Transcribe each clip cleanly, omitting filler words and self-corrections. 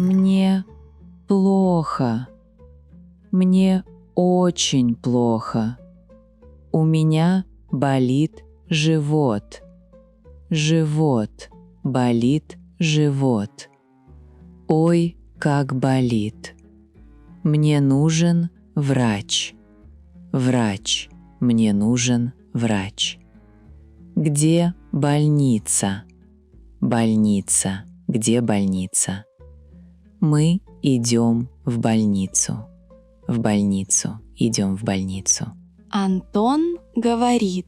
Мне плохо. Мне очень плохо. У меня болит живот. Живот. Болит живот. Ой, как болит. Мне нужен врач. Врач. Мне нужен врач. Где больница? Больница. Где больница? Мы идем в больницу. В больницу. Идем в больницу. Антон говорит: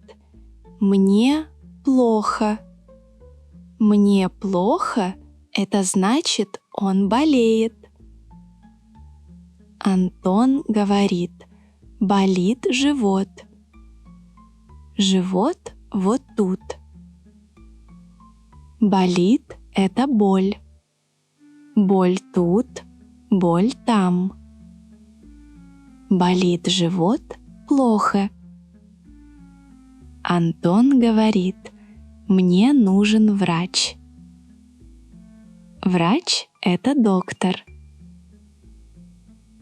«Мне плохо». «Мне плохо» — это значит, он болеет. Антон говорит: «Болит живот». Живот вот тут. Болит — это боль. Боль тут, боль там. Болит живот — плохо. Антон говорит: «Мне нужен врач». Врач — это доктор.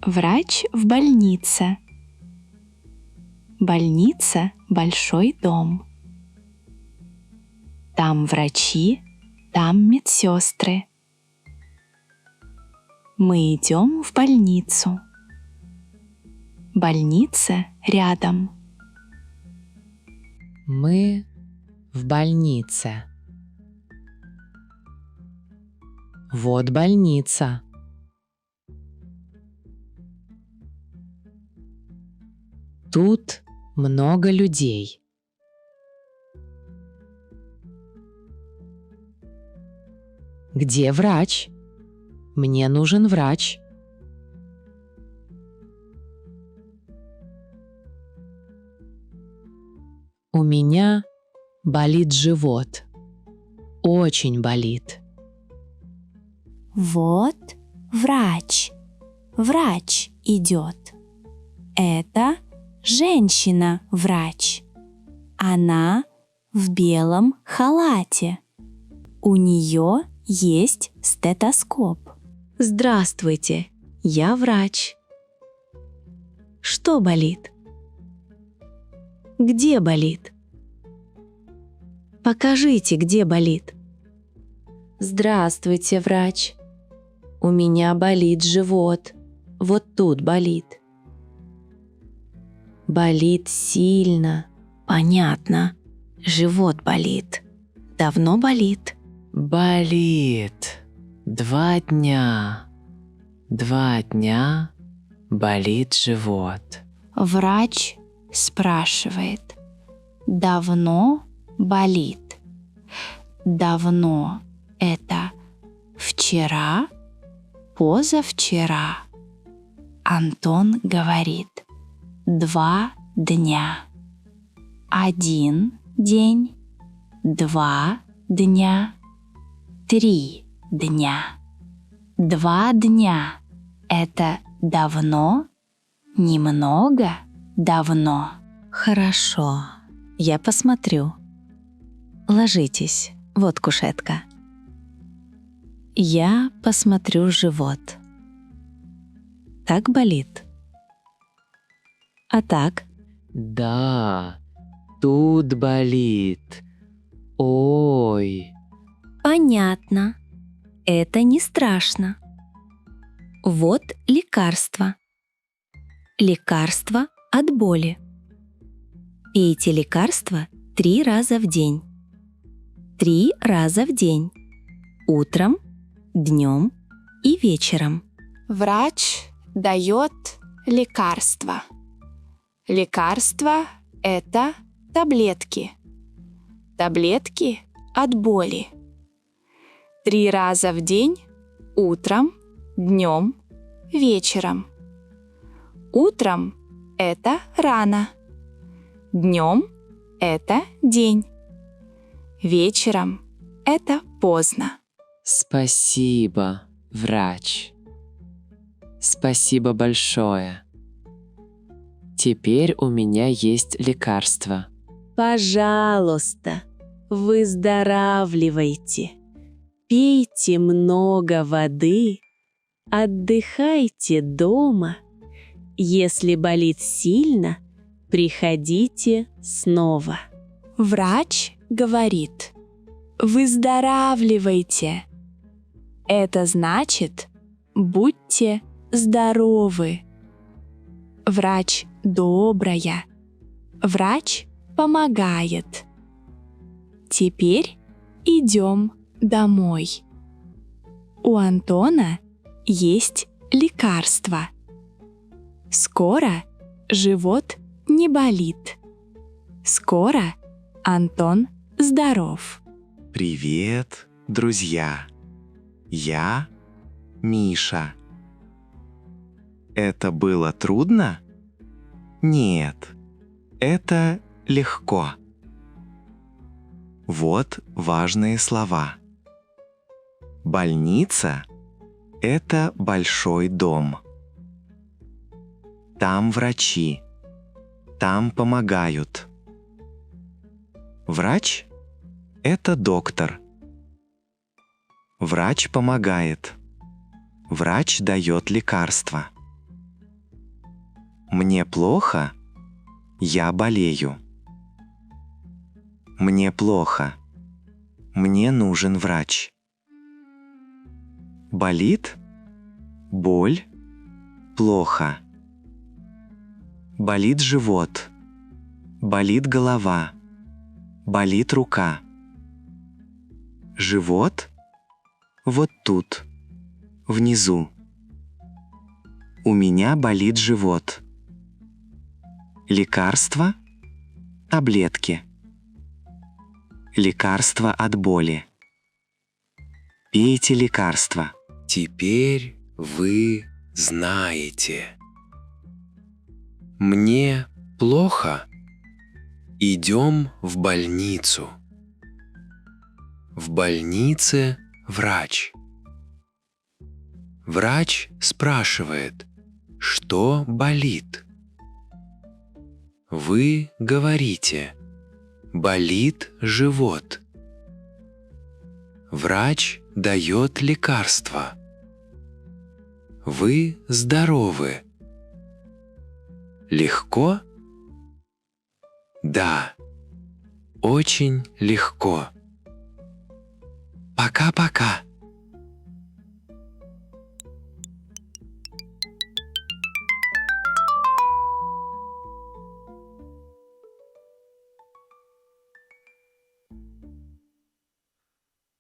Врач в больнице. Больница — большой дом. Там врачи, там медсестры. Мы идем в больницу. Больница рядом. Мы в больнице. Вот больница. Тут много людей. Где врач? Мне нужен врач. У меня болит живот. Очень болит. Вот врач. Врач идет. Это женщина-врач. Она в белом халате. У нее есть стетоскоп. Здравствуйте, я врач. Что болит? Где болит? Покажите, где болит. Здравствуйте, врач. У меня болит живот. Вот тут болит. Болит сильно. Понятно. Живот болит. Давно болит? Болит. 2 дня. 2 дня болит живот. Врач спрашивает: «Давно болит?» Давно — это вчера, позавчера. Антон говорит: 2 дня. 1 день, 2 дня, 3 дня. 2 дня — это давно, немного, давно. Хорошо, я посмотрю. Ложитесь, вот кушетка. Я посмотрю живот. Так болит? А так? Да, тут болит. Ой. Понятно. Это не страшно. Вот лекарство. Лекарство от боли. Пейте лекарство 3 раза в день. 3 раза в день. Утром, днем и вечером. Врач дает лекарства. Лекарства — это таблетки. Таблетки от боли. 3 раза в день, утром, днем, вечером. Утром — это рано. Днем — это день. Вечером — это поздно. Спасибо, врач. Спасибо большое. Теперь у меня есть лекарство. Пожалуйста, выздоравливайте. Пейте много воды Отдыхайте дома. Если болит сильно, приходите снова. Врач говорит: выздоравливайте. Это значит: будьте здоровы. Врач добрая. Врач помогает. Теперь идем домой. У Антона есть лекарство. Скоро живот не болит. Скоро Антон здоров. Привет, друзья! Я Миша. Это было трудно? Нет, это легко. Вот важные слова. Больница – это большой дом. Там врачи, там помогают. Врач – это доктор. Врач помогает. Врач дает лекарства. Мне плохо, я болею. Мне плохо, мне нужен врач. Болит? Боль? Плохо. Болит живот. Болит голова. Болит рука. Живот? Вот тут, внизу. У меня болит живот. Лекарство? Таблетки. Лекарство от боли. Пейте лекарства. Теперь вы знаете. Мне плохо. Идем в больницу. В больнице врач. Врач спрашивает, что болит. Вы говорите, болит живот. Врач дает лекарство. Вы здоровы. Легко? Да, очень легко. Пока-пока.